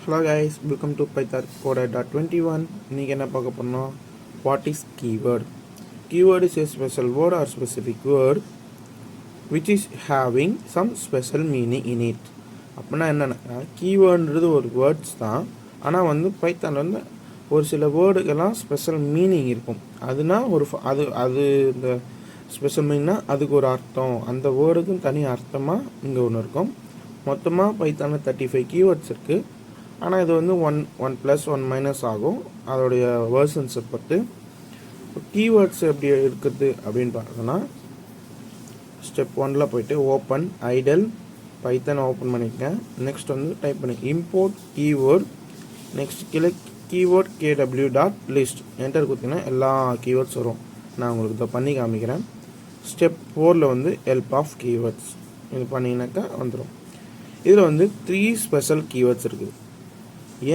Hello guys, welcome to Python Coder.21. இன்னைக்கு என்ன பார்க்க போறோம்? What is keyword? Keyword is a special word or specific word which is having some special meaning in it. அப்படின்னா என்னன்னா keywordன்றது ஒரு words தான். ஆனால் வந்து பைத்தானில் வந்து ஒரு சில வேர்டுக்கெல்லாம் ஸ்பெஷல் மீனிங் இருக்கும். அதுனா ஒரு அது இந்த ஸ்பெஷல் மீனிங்னா அதுக்கு ஒரு அர்த்தம், அந்த வேர்டுக்கும் தனி அர்த்தமாக இங்கே ஒன்று இருக்கும். மொத்தமாக பைத்தானில் 35 கீவேர்ட்ஸ் இருக்குது. ஆனால் இது வந்து ஒன் ப்ளஸ் 1 மைனஸ் ஆகும் அதோடைய வேர்ஷன்ஸை பொறுத்து. கீவேர்ட்ஸ் எப்படி இருக்குது அப்படின்னு பார்த்தோன்னா, ஸ்டெப் 1ல் போய்ட்டு ஓப்பன் ஐடல் பைத்தான் ஓப்பன் பண்ணிக்கங்க. நெக்ஸ்ட் வந்து டைப் பண்ணி இம்போர்ட் கீவேர்ட், நெக்ஸ்ட் கீழே கீவேர்ட் kw.list என்டர் கொடுத்தீங்கன்னா எல்லா கீவேர்ட்ஸ் வரும். நான் உங்களுக்கு இதை பண்ணி காமிக்கிறேன். ஸ்டெப் 4ல் வந்து ஹெல்ப் ஆஃப் கீவேர்ட்ஸ் இது பண்ணிங்கனாக்கா வந்துடும். இதில் வந்து 3 ஸ்பெஷல் கீவேர்ட்ஸ் இருக்குது.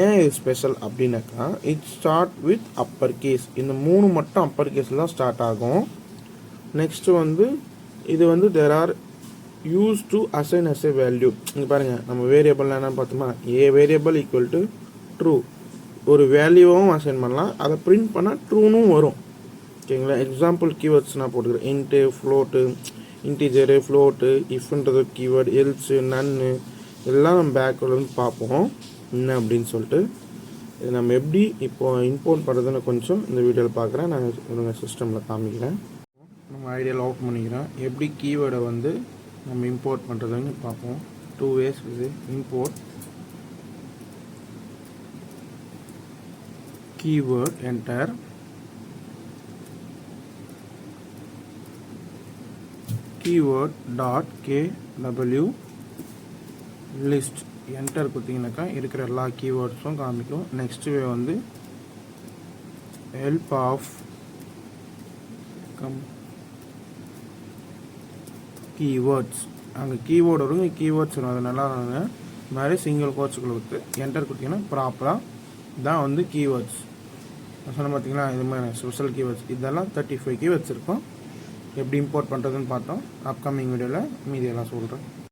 ஏன் இது ஸ்பெஷல் அப்படின்னாக்கா, it start with upper case. இந்த 3 மட்டும் அப்பர் கேஸில் தான் ஸ்டார்ட் ஆகும். நெக்ஸ்ட்டு வந்து இது வந்து there are use to assign as a value. இங்கே பாருங்கள், நம்ம வேரியபிள்லாம் என்ன பார்த்தோமா, a variable equal to true, ஒரு வேல்யூவும் அசைன் பண்ணலாம், அதை பிரிண்ட் பண்ணால் ட்ரூனும் வரும். ஓகேங்களா? எக்ஸாம்பிள் கீவேர்ட்ஸ் நான் போட்டுக்கிறேன். இன்ட்டு, ஃப்ளோட்டு, இன்டிஜரு, ஃப்ளோட்டு, இஃப்ன்றது கீவேர்டு, எல்ஸு, நன்னு எல்லாம் நம்ம பேக்கில் வந்து பார்ப்போம் என்ன அப்படின்னு சொல்லிட்டு. இது நம்ம எப்படி இப்போது இம்போர்ட் பண்ணுறதுன்னு கொஞ்சம் இந்த வீடியோவில் பார்க்குறேன். நான் உங்கள் சிஸ்டமில் காமிக்கிறேன். நம்ம ஐடியாவில் ஓப்பன் பண்ணிக்கிறேன். எப்படி கீவேர்டை வந்து நம்ம இம்போர்ட் பண்ணுறதுன்னு பார்ப்போம். 2 ways இது. Import keyword, enter, keyword dot kw list enter கொடுத்தீங்கன்னாக்கா இருக்கிற எல்லா கீவேர்ட்ஸும் காமிக்கும். நெக்ஸ்ட் வே வந்து ஹெல்ப் ஆஃப் கீவேர்ட்ஸ், அங்கே கீவேர்டு வரும், கீவேர்ட்ஸ் வரும். அது நல்லா மாதிரி சிங்கிள் கோட்ஸுக்குள்ள கொடுத்து என்டர் கொடுத்தீங்கன்னா ப்ராப்பராக தான் வந்து கீவேர்ட்ஸ் சொன்ன பார்த்தீங்களா. இது மாதிரி ஸ்பெஷல் கீவேர்ட்ஸ் இதெல்லாம் 35 கீவேர்ட்ஸ் இருக்கும். எப்படி இம்போர்ட் பண்ணுறதுன்னு பார்த்தோம். அப்கமிங் வீடியோவில் மீதி எல்லாம் சொல்கிறேன்.